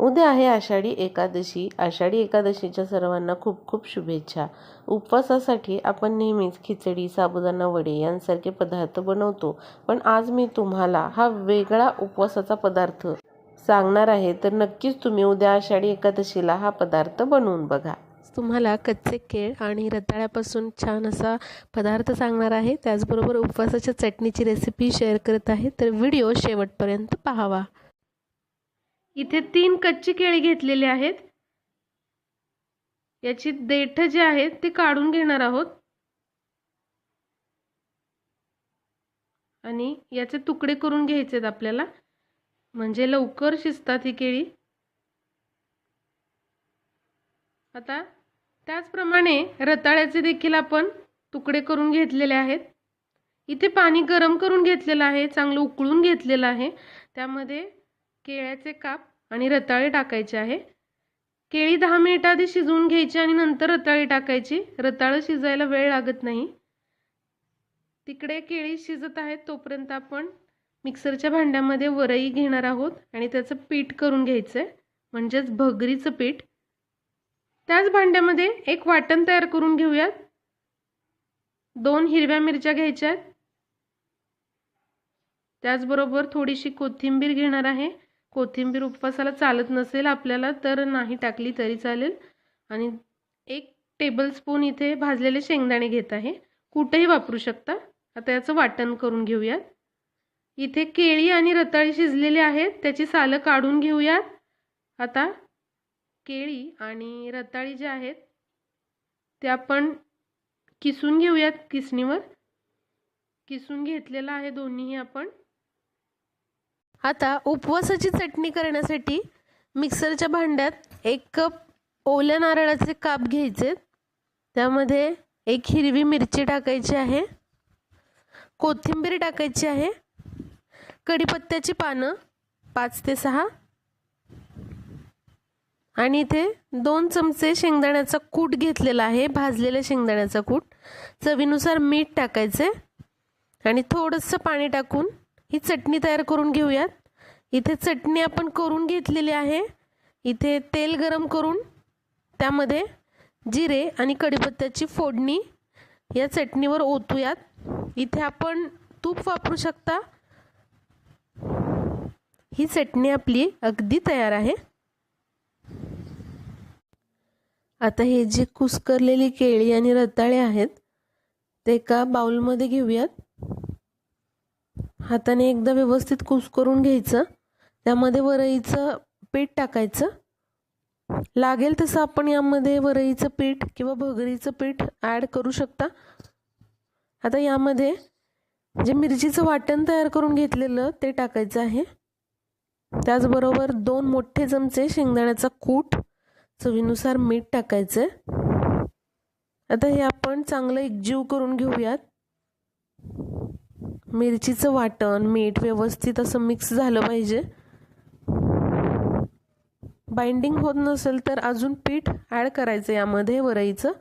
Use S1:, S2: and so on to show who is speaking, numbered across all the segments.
S1: उद्या आहे आषाढी एकादशी. आषाढी एकादशीच्या सर्वांना खूप खूप शुभेच्छा. उपवासासाठी आपण नेहमीच खिचडी, साबुदाणा वडे यांसारखे पदार्थ बनवतो, पण आज मी तुम्हाला हा वेगळा उपवासाचा पदार्थ सांगणार आहे. तर नक्कीच तुम्ही उद्या आषाढी एकादशीला हा पदार्थ बनवून बघा. तुम्हाला कच्चे केळ आणि रताळ्यापासून छान असा पदार्थ सांगणार आहे. त्याचबरोबर उपवासाच्या चटणीची रेसिपी शेअर करत आहे, तर व्हिडिओ शेवटपर्यंत पाहावा. इथे 3 कच्ची केळी घेतलेली आहेत. याची देठ जे आहेत ते काढून घेणार आहोत आणि याचे तुकडे करून घ्यायचे आहेत आपल्याला, म्हणजे लवकर शिजतात ही केळी. आता त्याचप्रमाणे रताळ्याचे देखील आपण तुकडे करून घेतलेले आहेत. इथे पाणी गरम करून घेतलेलं आहे, चांगलं उकळून घेतलेलं आहे. त्यामध्ये केळ्याचे काप आणि रताळे टाकायचे आहे. केळी 10 मिनिट आधी शिजवून घ्यायची आणि नंतर रताळी टाकायची. रताळं शिजायला वेळ लागत नाही. तिकडे केळी शिजत आहेत तोपर्यंत आपण मिक्सरच्या भांड्यामध्ये वरई घेणार आहोत आणि त्याचं पीठ करून घ्यायचंय, म्हणजेच भगरीचं पीठ. त्याच भांड्यामध्ये एक वाटण तयार करून घेऊयात. 2 हिरव्या मिरच्या घ्यायच्या आहेत. त्याचबरोबर थोडीशी कोथिंबीर घेणार आहे. कोथिंबीर उपवासाला चालत नसेल आपल्याला तर नाही टाकली तरी चालेल. आणि 1 टेबलस्पून इथे भाजलेले शेंगदाणे घेत आहे. कुठेही वापरू शकता. आता याचं वाटण करून घेऊयात. इथे केळी आणि रताळी शिजलेले आहेत, त्याची सालं काढून घेऊयात. आता केळी आणि रताळी जे आहेत ते आपण किसून घेऊयात. किसणीवर किसून घेतलेलं आहे दोन्हीही आपण. आता उपवासाची चटणी करण्यासाठी मिक्सरच्या भांड्यात 1 कप ओल्या नारळाचे काप घ्यायचे. त्यामध्ये 1 हिरवी मिरची टाकायची आहे, कोथिंबीर टाकायची आहे, कढीपत्त्याची पानं 5 ते 6 आणि इथे 2 चमचे शेंगदाण्याचा कूट घेतलेला आहे, भाजलेल्या शेंगदाण्याचा कूट. चवीनुसार मीठ टाकायचे आणि थोडंसं पाणी टाकून ही चटणी तयार करून घेऊयात. इथे चटणी आपण करून घेतलेली आहे. इथे तेल गरम करून त्यामध्ये जिरे आणि कढीपत्त्याची फोडणी या चटणीवर ओतूयात. इथे आपण तूप वापरू शकता. ही चटणी आपली अगदी तयार आहे. आता हे जे कुस्करलेली केळी आणि रताळे आहेत ते एका बाउलमध्ये घेऊयात. हाताने एकदा व्यवस्थित कुस्करून घ्यायचं. त्यामध्ये वरईचं पीठ टाकायचं. लागेल तसं आपण यामध्ये वरईचं पीठ किंवा भगरीचं पीठ ॲड करू शकता. आता यामध्ये जे मिरचीचं वाटण तयार करून घेतलेलं ते टाकायचं आहे. त्याचबरोबर 2 मोठे चमचे शेंगदाण्याचा कूट, चवीनुसार मीठ टाकायचं. आता हे आपण चांगलं एकजीव करून घेऊयात. मिरचीचं वाटण, मीठ व्यवस्थित असं मिक्स झालं पाहिजे. बाइंडिंग होत नसेल तर अजून पीठ ॲड करायचं यामध्ये वरईचं.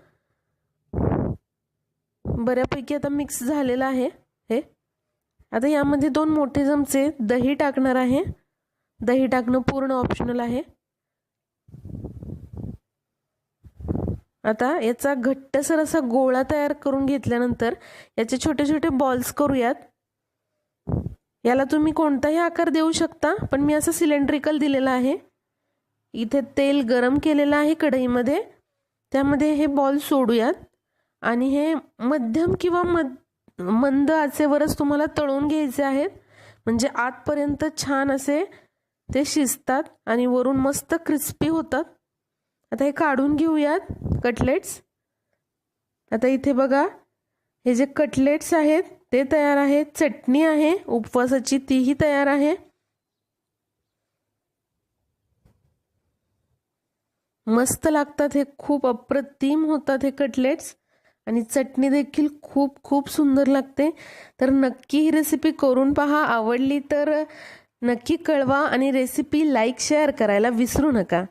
S1: बऱ्यापैकी आता मिक्स झालेलं आहे हे. आता यामध्ये 2 मोठे चमचे दही टाकणार आहे. दही टाकणं पूर्ण ऑप्शनल आहे. आता याचा घट्टसर असा गोळा तयार करून घेतल्यानंतर याचे छोटे छोटे बॉल्स करूयात. याला तुम्ही कोणताही आकार देऊ शकता, पण मी असं सिलेंड्रिकल दिलेला आहे. इथे तेल गरम केलेलं आहे कढईमध्ये. त्यामध्ये हे बॉल सोडूयात आणि हे मध्यम किंवा मंद आचेवरच तुम्हाला तळून घ्यायचे आहेत, म्हणजे आतपर्यंत छान असे ते शिजतात आणि वरून मस्त क्रिस्पी होतात. आता हे काढून घेऊयात कटलेट्स. आता इथे बघा, हे जे कटलेट्स आहेत ते तयार आहेत. चटणी आहे उपवासाची, तीही तयार आहे. मस्त लागतात हे, खूप अप्रतिम होतात हे कटलेट्स आणि चटणी देखील खूप खूप सुंदर लागते. तर नक्की ही रेसिपी करून पहा. आवडली तर नक्की कळवा आणि रेसिपी लाईक शेअर करायला विसरू नका.